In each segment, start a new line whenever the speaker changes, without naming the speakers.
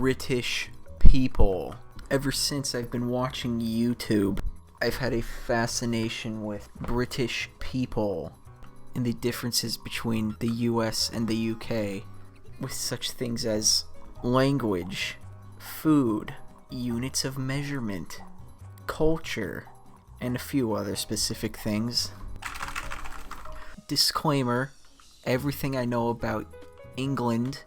British people. Ever since I've been watching YouTube, I've had a fascination with British people and the differences between the US and the UK, with such things as language, food, units of measurement, culture, and a few other specific things. Disclaimer, everything I know about England,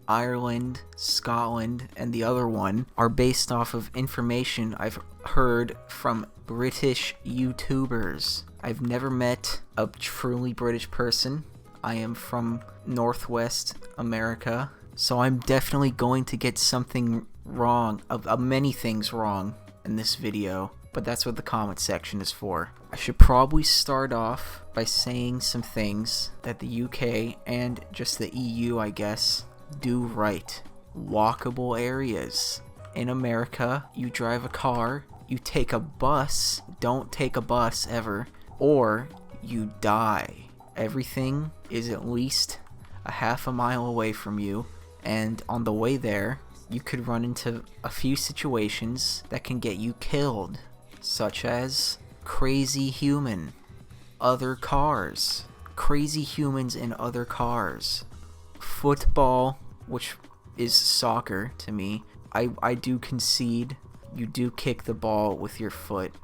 Ireland, Scotland, and the other one are based off of information I've heard from British YouTubers. I've never met a truly British person. I am from Northwest America, so I'm definitely going to get something wrong, many things wrong in this video, but that's what the comment section is for. I should probably start off by saying some things that the UK and just the EU, I guess, do right. Walkable areas. In America, you drive a car, you take a bus, don't take a bus ever, or you die. Everything is at least a half a mile away from you, and on the way there, you could run into a few situations that can get you killed, such as crazy human, other cars, crazy humans in other cars, football, which is soccer to me. I do concede you do kick the ball with your foot,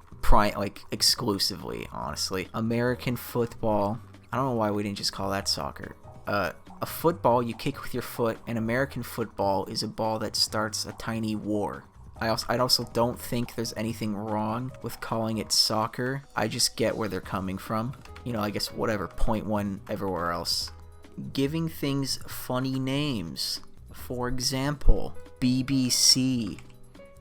exclusively, honestly. American football, I don't know why we didn't just call that soccer. A football you kick with your foot, and American football is a ball that starts a tiny war. I also don't think there's anything wrong with calling it soccer. I just get where they're coming from. You know, I guess whatever, point one everywhere else. Giving things funny names. For example, BBC,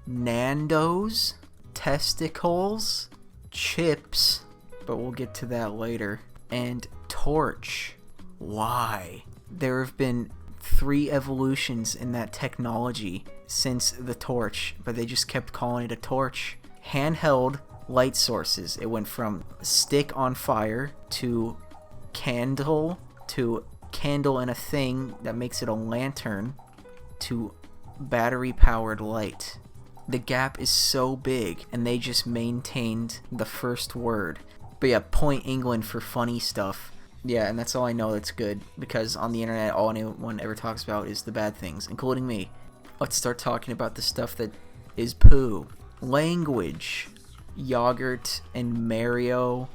Nando's, testicles, chips, but we'll get to that later, and torch. Why? There have been 3 evolutions in that technology since the torch, but they just kept calling it a torch. Handheld light sources. It went from stick on fire to candle and a thing that makes it a lantern to battery powered light. The gap is so big, and they just maintained the first word. But yeah, point England for funny stuff. Yeah, and that's all I know that's good, because on the internet all anyone ever talks about is the bad things, including me. Let's start talking about the stuff that is poo. Language. Yogurt and Mario.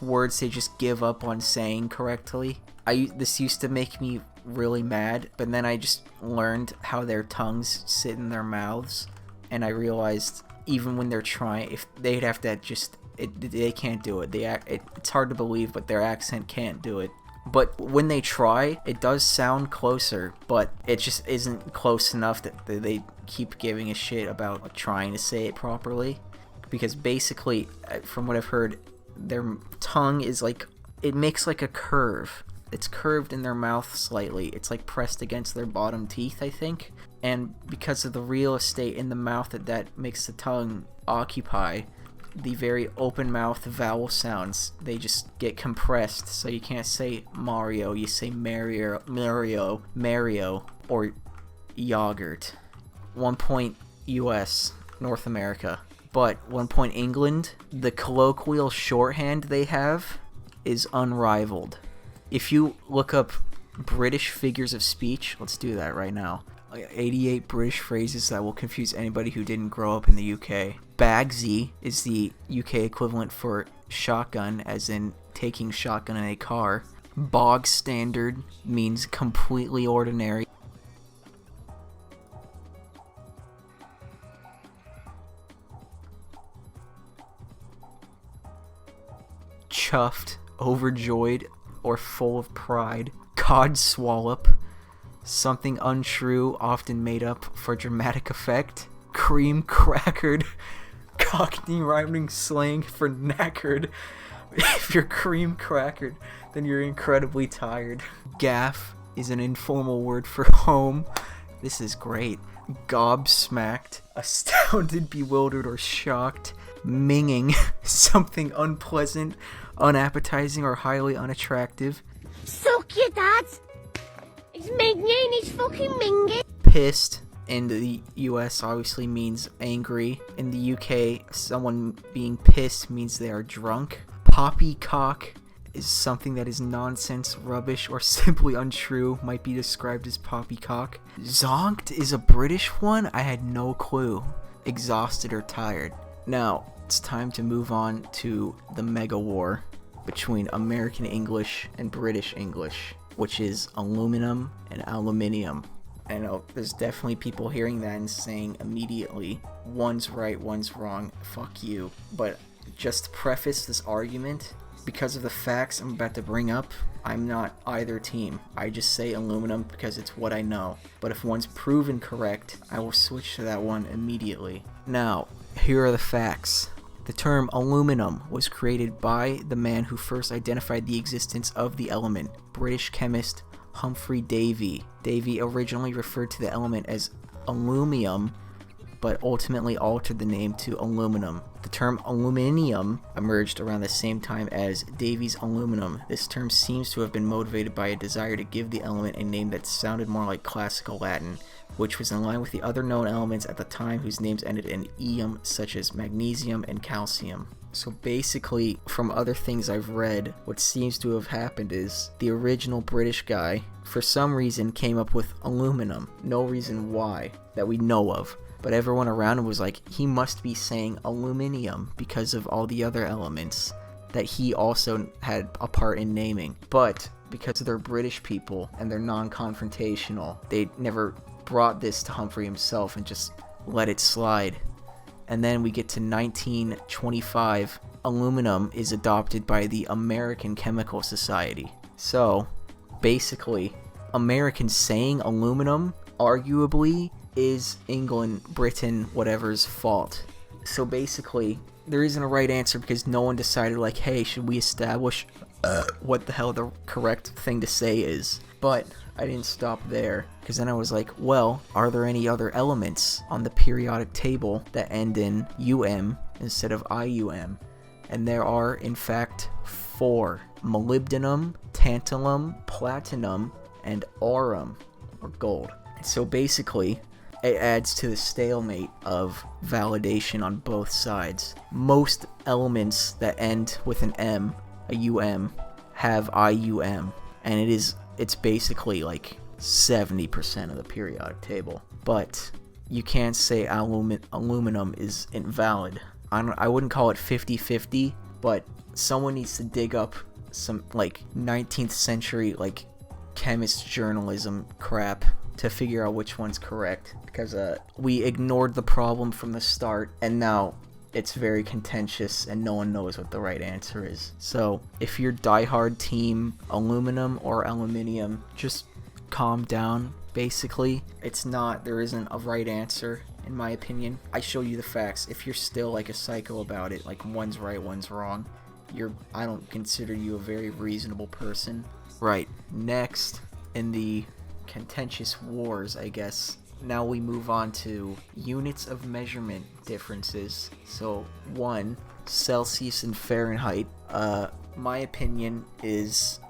Words they just give up on saying correctly. This used to make me really mad, but then I just learned how their tongues sit in their mouths, and I realized even when they're trying, if they'd have to they can't do it. It's hard to believe, but their accent can't do it. But when they try, it does sound closer, but it just isn't close enough that they keep giving a shit about trying to say it properly. Because basically, from what I've heard, their tongue is it makes like a curve. It's curved in their mouth slightly. It's like pressed against their bottom teeth, I think. And because of the real estate in the mouth that makes the tongue occupy, the very open mouth vowel sounds, they just get compressed, so you can't say Mario, you say Mario, or yogurt. 1 point US, North America. But 1 point England, the colloquial shorthand they have is unrivaled. If you look up British figures of speech, let's do that right now. 88 British phrases that will confuse anybody who didn't grow up in the UK. Bagsy is the UK equivalent for shotgun, as in taking shotgun in a car. Bog standard means completely ordinary. Chuffed, overjoyed, or full of pride. Codswallop, something untrue, often made up for dramatic effect. Cream crackered, Cockney rhyming slang for knackered. If you're cream crackered, then you're incredibly tired. Gaff is an informal word for home. This is great. Gobsmacked, astounded, bewildered, or shocked. Minging, something unpleasant, unappetizing, or highly unattractive.
Suck your dad! He's minging, he's fucking minging.
Pissed, in the US obviously means angry. In the UK, someone being pissed means they are drunk. Poppycock is something that is nonsense, rubbish, or simply untrue, might be described as poppycock. Zonked is a British one? I had no clue. Exhausted or tired. Now, it's time to move on to the mega war between American English and British English, which is aluminum and aluminium. I know there's definitely people hearing that and saying immediately, one's right, one's wrong, fuck you. But just to preface this argument, because of the facts I'm about to bring up, I'm not either team. I just say aluminum because it's what I know. But if one's proven correct, I will switch to that one immediately. Now, here are the facts. The term aluminum was created by the man who first identified the existence of the element, British chemist Humphrey Davy. Davy originally referred to the element as aluminum, but ultimately altered the name to aluminum. The term aluminium emerged around the same time as Davy's aluminum. This term seems to have been motivated by a desire to give the element a name that sounded more like classical Latin, which was in line with the other known elements at the time whose names ended in "ium," such as magnesium and calcium. So basically, from other things I've read, what seems to have happened is the original British guy, for some reason, came up with aluminum. No reason why that we know of. But everyone around him was like, he must be saying aluminium because of all the other elements that he also had a part in naming. But because they're British people and they're non-confrontational, they never brought this to Humphrey himself and just let it slide. And then we get to 1925, aluminum is adopted by the American Chemical Society. So, basically, Americans saying aluminum, arguably, is England, Britain, whatever's fault. So basically, there isn't a right answer because no one decided like, hey, should we establish what the hell the correct thing to say is? But I didn't stop there, because then I was like, well, are there any other elements on the periodic table that end in UM instead of IUM? And there are, in fact, 4. Molybdenum, tantalum, platinum, and aurum, or gold. So basically, it adds to the stalemate of validation on both sides. Most elements that end with an M, a UM, have IUM, and it's basically like 70% of the periodic table. But you can't say aluminum is invalid. I wouldn't call it 50-50, but someone needs to dig up some like 19th century like chemist journalism crap to figure out which one's correct, because we ignored the problem from the start and now it's very contentious and no one knows what the right answer is. So if you're diehard team aluminum or aluminium, just calm down. Basically, there isn't a right answer in my opinion. I show you the facts. If you're still like a psycho about it, like one's right, one's wrong, I don't consider you a very reasonable person. Right, next in the contentious wars, I guess, now we move on to units of measurement differences. So 1, Celsius and Fahrenheit. My opinion is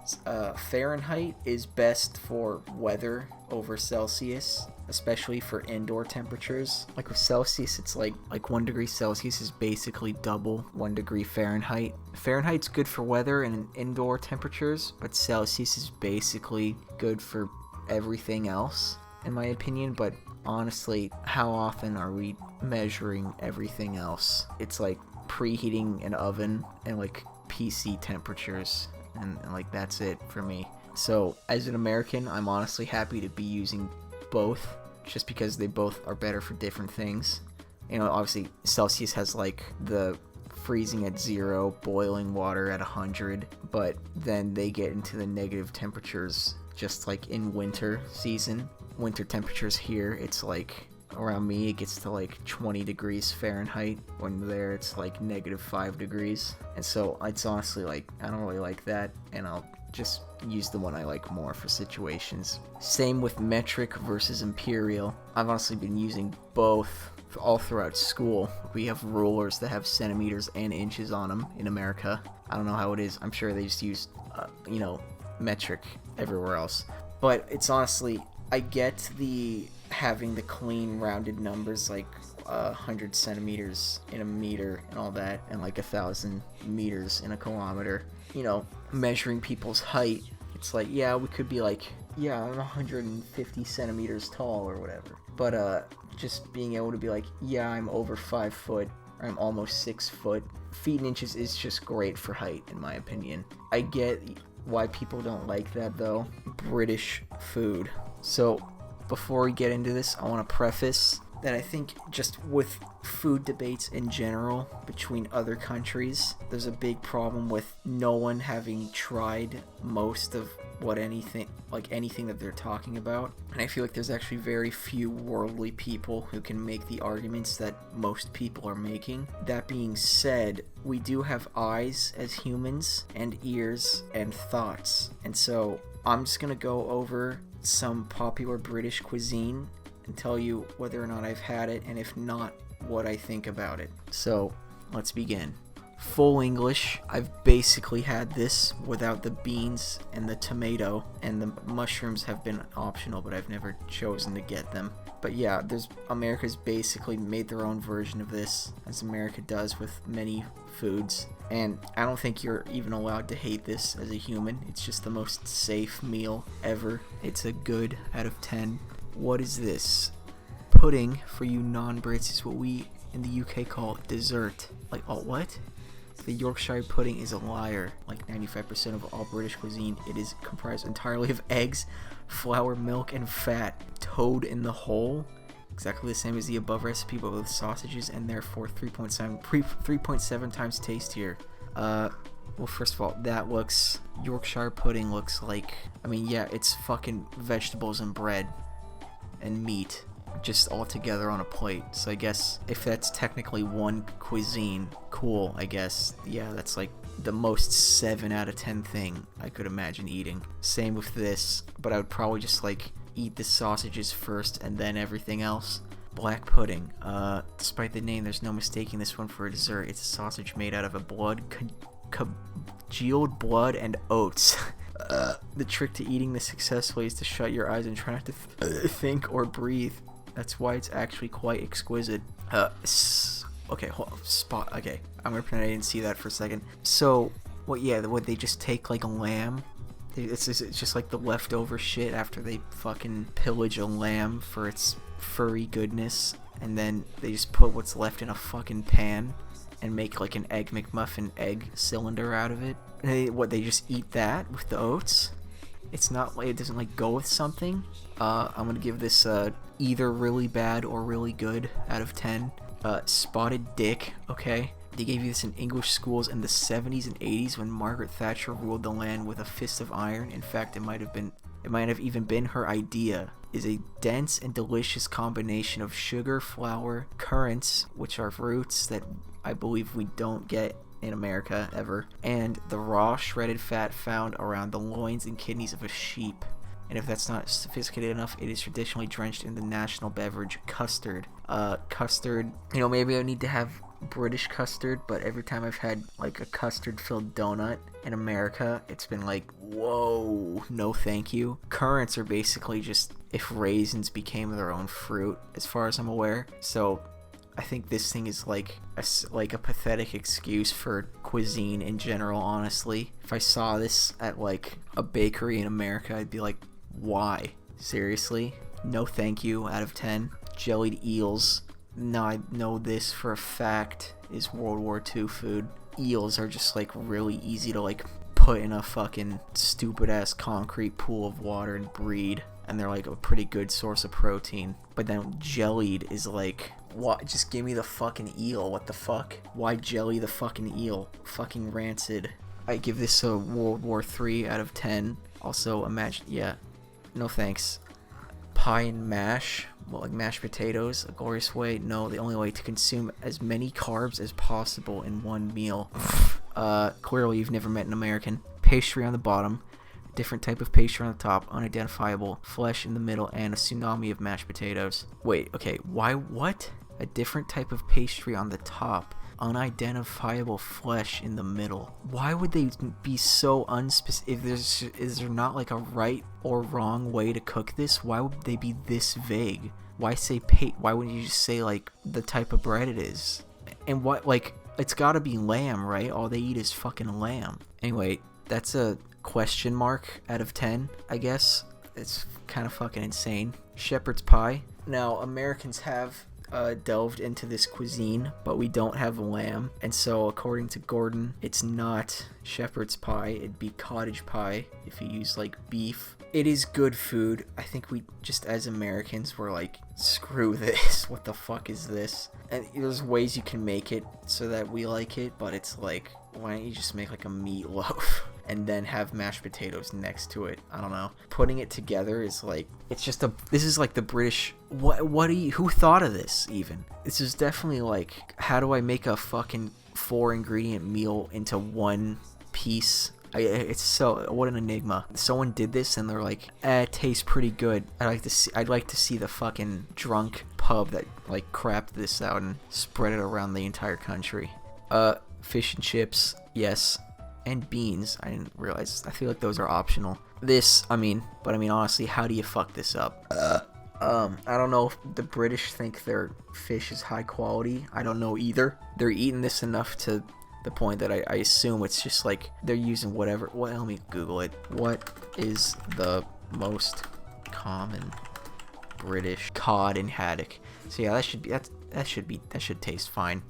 Fahrenheit is best for weather over Celsius, especially for indoor temperatures. Like with Celsius, it's like 1 degree Celsius is basically double 1 degree Fahrenheit. Fahrenheit's good for weather and indoor temperatures, but Celsius is basically good for everything else, in my opinion. But honestly, how often are we measuring everything else? It's like preheating an oven and like PC temperatures, and like that's it for me. So as an American, I'm honestly happy to be using both, just because they both are better for different things. You know, obviously Celsius has like the freezing at 0, boiling water at 100, but then they get into the negative temperatures just like in winter season. Winter temperatures here, it's like around me it gets to like 20 degrees Fahrenheit, when there it's like -5 degrees. And so it's honestly like I don't really like that, and I'll just use the one I like more for situations. Same with metric versus imperial. I've honestly been using both all throughout school. We have rulers that have centimeters and inches on them in America. I don't know how it is. I'm sure they just use metric everywhere else. But it's honestly, I get the having the clean rounded numbers like 100 centimeters in a meter and all that, and like 1,000 meters in a kilometer, you know, measuring people's height. It's like, yeah, we could be like, yeah, I'm 150 centimeters tall or whatever, but just being able to be like, yeah, I'm over 5 foot, or I'm almost 6 foot. Feet and inches is just great for height, in my opinion. I get why people don't like that, though. British food. So before we get into this, I want to preface that I think just with food debates in general between other countries, there's a big problem with no one having tried most of anything that they're talking about. And I feel like there's actually very few worldly people who can make the arguments that most people are making. That being said, we do have eyes as humans, and ears, and thoughts. And so I'm just gonna go over some popular British cuisine and tell you whether or not I've had it, and if not, what I think about it. So let's begin. Full English, I've basically had this without the beans and the tomato, and the mushrooms have been optional, but I've never chosen to get them. But yeah, America's basically made their own version of this, as America does with many foods. And I don't think you're even allowed to hate this as a human. It's just the most safe meal ever. It's a good out of 10. What is this? Pudding, for you non-Brits, is what we in the UK call dessert. Like, oh, what? The Yorkshire pudding is a liar. Like 95% of all British cuisine, it is comprised entirely of eggs, flour, milk, and fat. Toad in the hole, exactly the same as the above recipe, but with sausages, and therefore 3.7 times tastier. Well, first of all, Yorkshire pudding looks like, I mean, yeah, it's fucking vegetables and bread and meat just all together on a plate. So I guess if that's technically one cuisine, cool, I guess. Yeah, that's like the most 7 out of 10 thing I could imagine eating. Same with this, but I would probably just like eat the sausages first and then everything else. Black pudding. Despite the name, there's no mistaking this one for a dessert. It's a sausage made out of congealed blood and oats. The trick to eating this successfully is to shut your eyes and try not to think or breathe. That's why it's actually quite exquisite. Okay, hold on, okay, I'm gonna pretend I didn't see that for a second. So, what they just take like a lamb? It's just like the leftover shit after they fucking pillage a lamb for its furry goodness, and then they just put what's left in a fucking pan and make like an egg McMuffin egg cylinder out of it. They just eat that with the oats? It's not like it doesn't like go with something. I'm gonna give this either really bad or really good out of 10. Spotted dick, okay? They gave you this in English schools in the 70s and 80s when Margaret Thatcher ruled the land with a fist of iron. In fact, it might have even been her idea. Is a dense and delicious combination of sugar, flour, currants, which are fruits that I believe we don't get in America ever, and the raw shredded fat found around the loins and kidneys of a sheep. And if that's not sophisticated enough, it is traditionally drenched in the national beverage custard. Custard, you know, maybe I need to have British custard, but every time I've had like a custard filled donut in America, it's been like, whoa, no thank you. Currants are basically just if raisins became their own fruit, as far as I'm aware. So I think this thing is like a pathetic excuse for cuisine in general, honestly. If I saw this at like a bakery in America, I'd be like, why? Seriously? No thank you out of 10. Jellied eels. No, I know this for a fact is World War II food. Eels are just like really easy to like put in a fucking stupid ass concrete pool of water and breed, and they're like a pretty good source of protein. But then jellied is like, what? Just give me the fucking eel. What the fuck? Why jelly the fucking eel? Fucking rancid. I give this a World War III out of 10. Also, imagine, yeah, no thanks. Pie and mash. Well, like mashed potatoes, a glorious way. No, the only way to consume as many carbs as possible in one meal. Clearly you've never met an American. Pastry on the bottom, different type of pastry on the top, unidentifiable, flesh in the middle, and a tsunami of mashed potatoes. Wait, okay, why, what? A different type of pastry on the top, unidentifiable flesh in the middle. Why would they be so unspecific? Is there not like a right or wrong way to cook this? Why would they be this vague? Why wouldn't you just say like the type of bread it is? And what, like, it's gotta be lamb, right? All they eat is fucking lamb. Anyway, that's a question mark out of 10, I guess. It's kind of fucking insane. Shepherd's pie. Now, Americans have delved into this cuisine, but we don't have lamb, and so according to Gordon, it's not shepherd's pie. It'd be cottage pie if you use like beef. It is good food. I think we just, as Americans, were like, screw this. What the fuck is this? And there's ways you can make it so that we like it, but it's like, why don't you just make like a meatloaf and then have mashed potatoes next to it? I don't know. Putting it together is like, it's just this is like the British, who thought of this even? This is definitely like, how do I make a fucking 4-ingredient meal into one piece? It's so, what an enigma. Someone did this and they're like, it tastes pretty good. I'd like to see the fucking drunk pub that like crapped this out and spread it around the entire country. Fish and chips, yes. And beans. I didn't realize. I feel like those are optional. Honestly, how do you fuck this up? I don't know if the British think their fish is high quality. I don't know either. They're eating this enough to the point that I assume it's just like they're using whatever. Well, let me Google it. What is the most common British cod and haddock? So yeah, that should taste fine.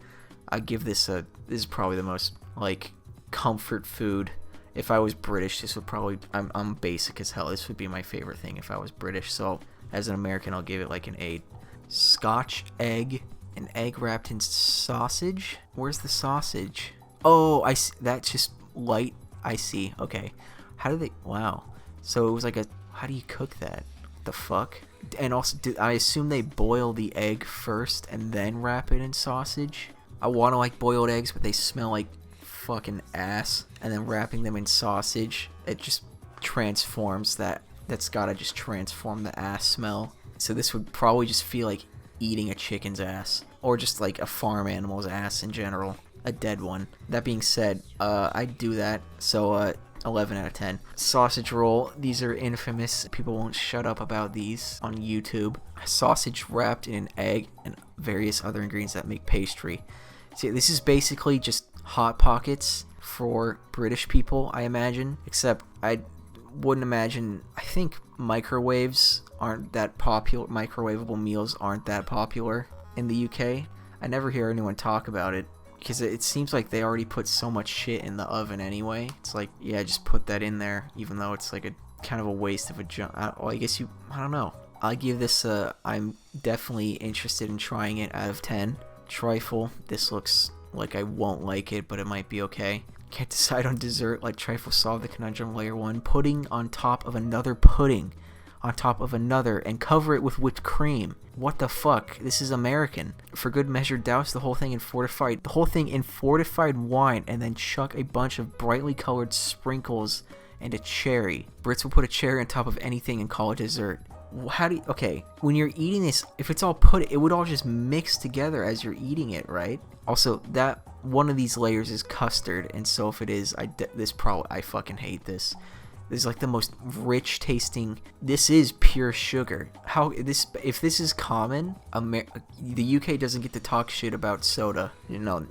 I give this this is probably the most like comfort food. If I was British, this would probably, I'm basic as hell, this would be my favorite thing if I was British. So as an American, I'll give it like an 8. Scotch egg, an egg wrapped in sausage. Where's the sausage? Oh, I see. That's just light. I see. Okay. How do they, wow. So it was like how do you cook that? The fuck? And also, I assume they boil the egg first and then wrap it in sausage. I want to like boiled eggs, but they smell like fucking ass. And then wrapping them in sausage, it just transforms that's gotta just transform the ass smell. So this would probably just feel like eating a chicken's ass, or just like a farm animal's ass in general, a dead one. That being said, I'd do that. So 11 out of 10. Sausage roll. These are infamous. People won't shut up about these on YouTube. Sausage wrapped in an egg and various other ingredients that make pastry. See, this is basically just Hot Pockets for British people, I imagine. Except I wouldn't imagine. I think microwaves aren't that popular. Microwavable meals aren't that popular in the UK. I never hear anyone talk about it, because it seems like they already put so much shit in the oven anyway. It's like, yeah, just put that in there, even though it's like a kind of a waste of a junk. I don't know. I give this I'm definitely interested in trying it out of 10. Trifle. This looks like I won't like it, but it might be okay. Can't decide on dessert. Like trifle solve the conundrum. Layer 1. Pudding on top of another pudding on top of another and cover it with whipped cream. What the fuck? This is American. For good measure, douse the whole thing in fortified wine and then chuck a bunch of brightly colored sprinkles and a cherry. Brits will put a cherry on top of anything and call it dessert. Okay, when you're eating this, if it's all it would all just mix together as you're eating it, right? Also, that one of these layers is custard, and so if it is, I fucking hate this. This is like the most rich tasting. This is pure sugar. If this is common, the UK doesn't get to talk shit about soda.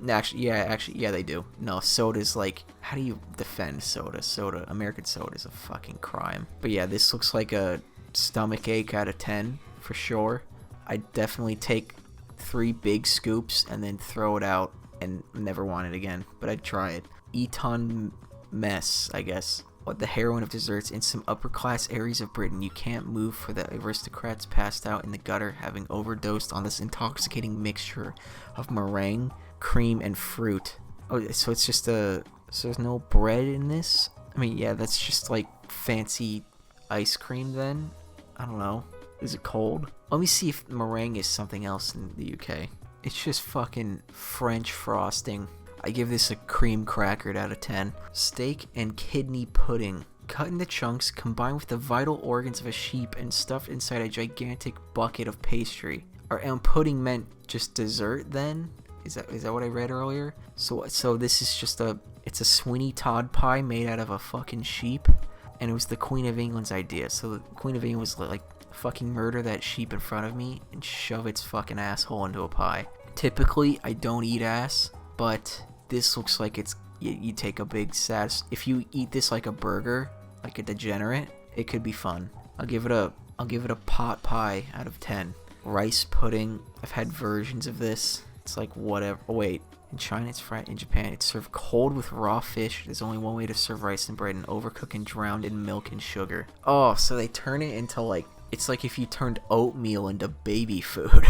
Actually, they do. No, soda's like, how do you defend soda? American soda is a fucking crime. But yeah, this looks like a stomach ache out of 10 for sure. I'd definitely take 3 big scoops and then throw it out and never want it again, but I'd try it. Eton mess, I guess. What the heroine of desserts in some upper class areas of Britain. You can't move for the aristocrats passed out in the gutter having overdosed on this intoxicating mixture of meringue, cream, and fruit. Oh, so it's just so there's no bread in this? I mean, yeah, that's just like fancy ice cream then? I don't know. Is it cold? Let me see if meringue is something else in the UK. It's just fucking French frosting. I give this a cream cracker out of 10. Steak and kidney pudding. Cut into chunks, combined with the vital organs of a sheep and stuffed inside a gigantic bucket of pastry. And pudding meant just dessert then? Is that what I read earlier? So this is just it's a Sweeney Todd pie made out of a fucking sheep. And it was the Queen of England's idea. So the Queen of England was like fucking murder that sheep in front of me and shove its fucking asshole into a pie. Typically, I don't eat ass, but this looks like it's, you take a big if you eat this like a burger, like a degenerate, it could be fun. I'll give it a pot pie out of 10. Rice pudding, I've had versions of this. It's like whatever. Oh, wait. In China, it's fried. In Japan, it's served cold with raw fish. There's only one way to serve rice and bread, and overcook and drowned in milk and sugar. Oh, so they turn it into like, it's like if you turned oatmeal into baby food.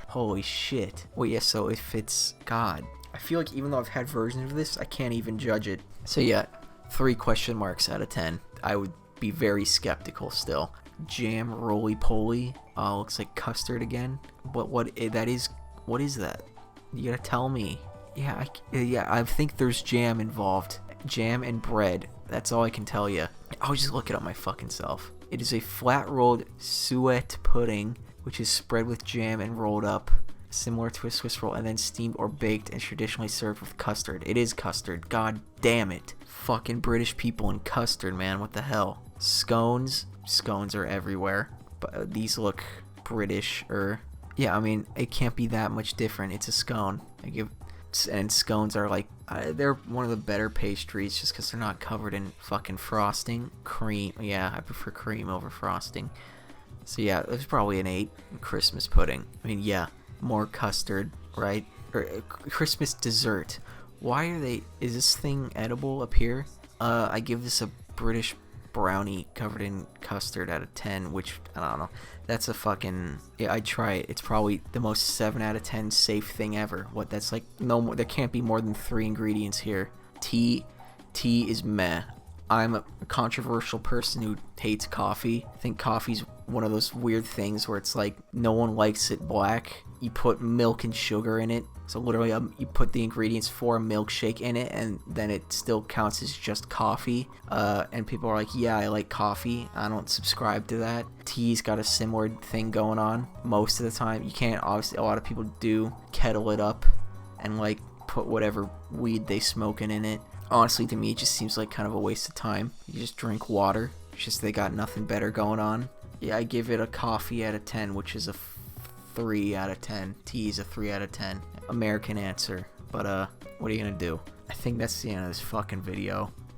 Holy shit. Well, yeah, so if it's, God, I feel like even though I've had versions of this, I can't even judge it. So yeah, 3 question marks out of 10. I would be very skeptical still. Jam roly-poly. Looks like custard again. What is that? You gotta tell me. Yeah, I think there's jam involved. Jam and bread. That's all I can tell you. I'll just look it up my fucking self. It is a flat-rolled suet pudding, which is spread with jam and rolled up, similar to a Swiss roll, and then steamed or baked and traditionally served with custard. It is custard. God damn it. Fucking British people and custard, man. What the hell? Scones. Scones are everywhere. But these look British-er. Yeah, I mean, it can't be that much different. It's a scone. And scones are like, they're one of the better pastries just because they're not covered in fucking frosting. Cream. Yeah, I prefer cream over frosting. So yeah, there's probably an 8. Christmas pudding. I mean, yeah, more custard, right? Or Christmas dessert. Why are they, is this thing edible up here? I give this a British brownie covered in custard out of 10, which, I don't know. That's a fucking, yeah, I'd try it. It's probably the most 7 out of 10 safe thing ever. What, that's like, no more, there can't be more than 3 ingredients here. Tea is meh. I'm a controversial person who hates coffee. I think coffee's one of those weird things where it's like, no one likes it black. You put milk and sugar in it. So literally, you put the ingredients for a milkshake in it, and then it still counts as just coffee. And people are like, yeah, I like coffee. I don't subscribe to that. Tea's got a similar thing going on most of the time. You can't, obviously, a lot of people do kettle it up and like put whatever weed they smoking in it. Honestly, to me, it just seems like kind of a waste of time. You just drink water. It's just they got nothing better going on. Yeah, I give it a coffee out of 10, which is a 3 out of 10. Tea is a 3 out of 10. American answer. But, what are you gonna do? I think that's the end of this fucking video.